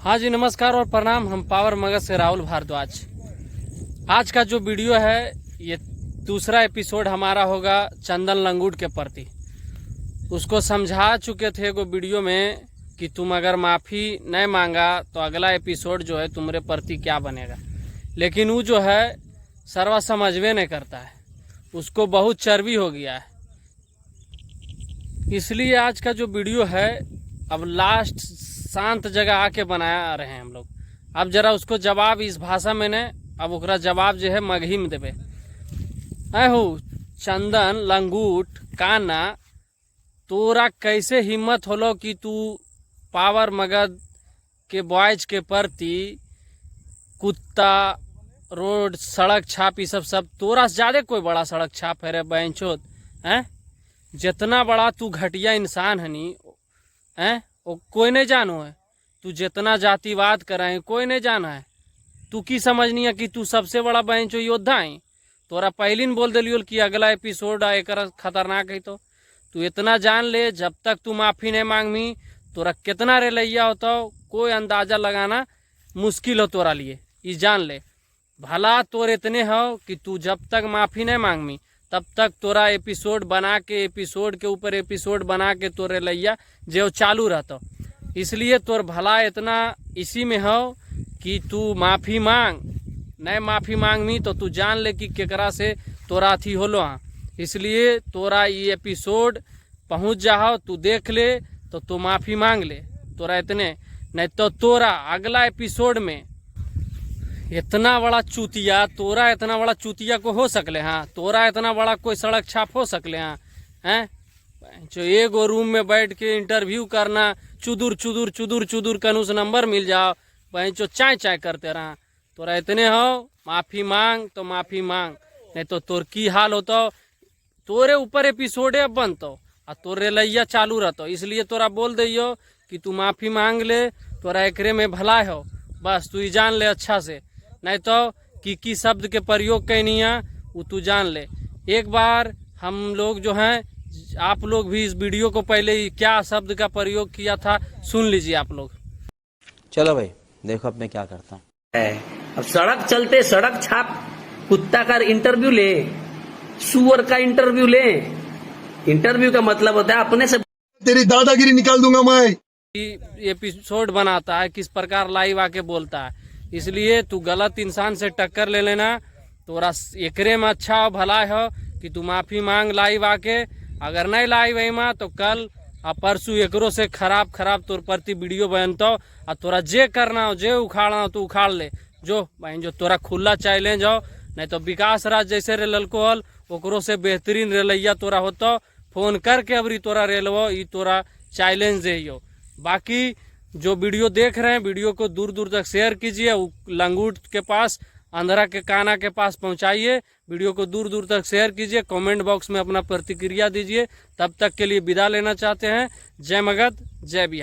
हाँ जी, नमस्कार और प्रणाम। हम पावर मगध से राहुल भारद्वाज। आज का जो वीडियो है ये दूसरा एपिसोड हमारा होगा चंदन लंगूट के प्रति। उसको समझा चुके थे वो वीडियो में कि तुम अगर माफ़ी नहीं मांगा तो अगला एपिसोड जो है तुम्हारे प्रति क्या बनेगा, लेकिन वो जो है सर्वा समझवे नहीं करता है, उसको बहुत चर्बी हो गया है। इसलिए आज का जो वीडियो है अब लास्ट शांत जगह आके बनाया रहे हैं हम लोग। अब जरा उसको जवाब इस भाषा में ने अब ओकरा जवाब जो है मगही में देवे। ऐ हो चंदन लंगूट काना, तोरा कैसे हिम्मत होलो कि तू पावर मगध के बॉयज के प्रति कुत्ता रोड सड़क छाप ये सब तोरा से ज्यादा कोई बड़ा सड़क छाप है रे बैंचोद हैं? जितना बड़ा तू घटिया इंसान हनी हैं वो कोई नहीं जानो है। तू जितना जातिवाद कराए कोई नहीं जाना है। तू की समझनी है कि तू सबसे बड़ा बैंचो योद्धा है। तोरा पहली बोल दिलियो कि अगला एपिसोड एक खतरनाक है। तो तू इतना जान ले, जब तक तू माफी नहीं मांगमी तोरा कितना रेलैया होता कोई अंदाजा लगाना मुश्किल हो तोरा लिए। ये जान ले, भला तोर इतने हो कि तू जब तक माफी नहीं मांगमी तब तक तोरा एपिसोड बना के एपिसोड के ऊपर एपिसोड बना के तोरे लैया जो चालू रहता। इसलिए तोर भला इतना इसी में हो कि तू माफी मांग, नहीं माफी मांगमी तो तू जान ले कि केकरा से तोरा थी होलो। हाँ, इसलिए तोरा ये एपिसोड पहुंच जाओ, तू देख ले तो तू माफी मांग ले। तोरा इतने नहीं तो तोरा अगला एपिसोड में इतना बड़ा चूतिया, तोरा इतना बड़ा चूतिया को हो सकले। हाँ, तोरा इतना बड़ा कोई सड़क छाप हो सकले। हाँ हैं, जो एगो रूम में बैठ के इंटरव्यू करना, चुदुर चुदुर चुदुर चुदुर कनुस नंबर मिल जाओ, जो चाय चाय करते रहा। तोरा इतने हो, माफी मांग तो माफी मांग, नहीं तो तोर की हाल होता। तोरे ऊपर एपिसोडे अब बनतो और तोरे लैया चालू रहतो। इसलिए तोरा बोल दियो कि तू माफी मांग ले, तोरा एकरे में भला हो। बस तू ही जान ले अच्छा से, नहीं तो की शब्द के प्रयोग कैनी है वो तू जान ले। एक बार हम लोग जो हैं, आप लोग भी इस वीडियो को पहले ही क्या शब्द का प्रयोग किया था सुन लीजिए आप लोग। चलो भाई देखो अब मैं क्या करता हूँ। अब सड़क चलते सड़क छाप, कुत्ता का इंटरव्यू ले, सुअर का इंटरव्यू ले। इंटरव्यू का मतलब होता है अपने से तेरी दादागिरी निकाल दूंगा मैं। एपिसोड बनाता है किस प्रकार लाइव आके बोलता है। इसलिए तू गलत इंसान से टक्कर ले लेना। तोरा एकरे में अच्छा हो भला हो कि तू माफी मांग लाइव आके। अगर नहीं लाइव आई तो कल और परसों एकरो से खराब तोर प्रति वीडियो बनतो और तोरा जे करना हो, जे उखाड़ना हो तो उखाड़ ले। जो तोरा खुला चैलेंज हो, नहीं तो विकास राज जैसे रेलको हल ओकरो से बेहतरीन रेलैया तोरा होतो। फोन करके अबरी तोरा रेलवो ई तोरा चैलेंज दे। बाकी जो वीडियो देख रहे हैं वीडियो को दूर दूर तक शेयर कीजिए, लंगूट के पास अंधरा के काना के पास पहुंचाइए। वीडियो को दूर दूर तक शेयर कीजिए, कमेंट बॉक्स में अपना प्रतिक्रिया दीजिए। तब तक के लिए विदा लेना चाहते हैं। जय मगध, जय बिहार।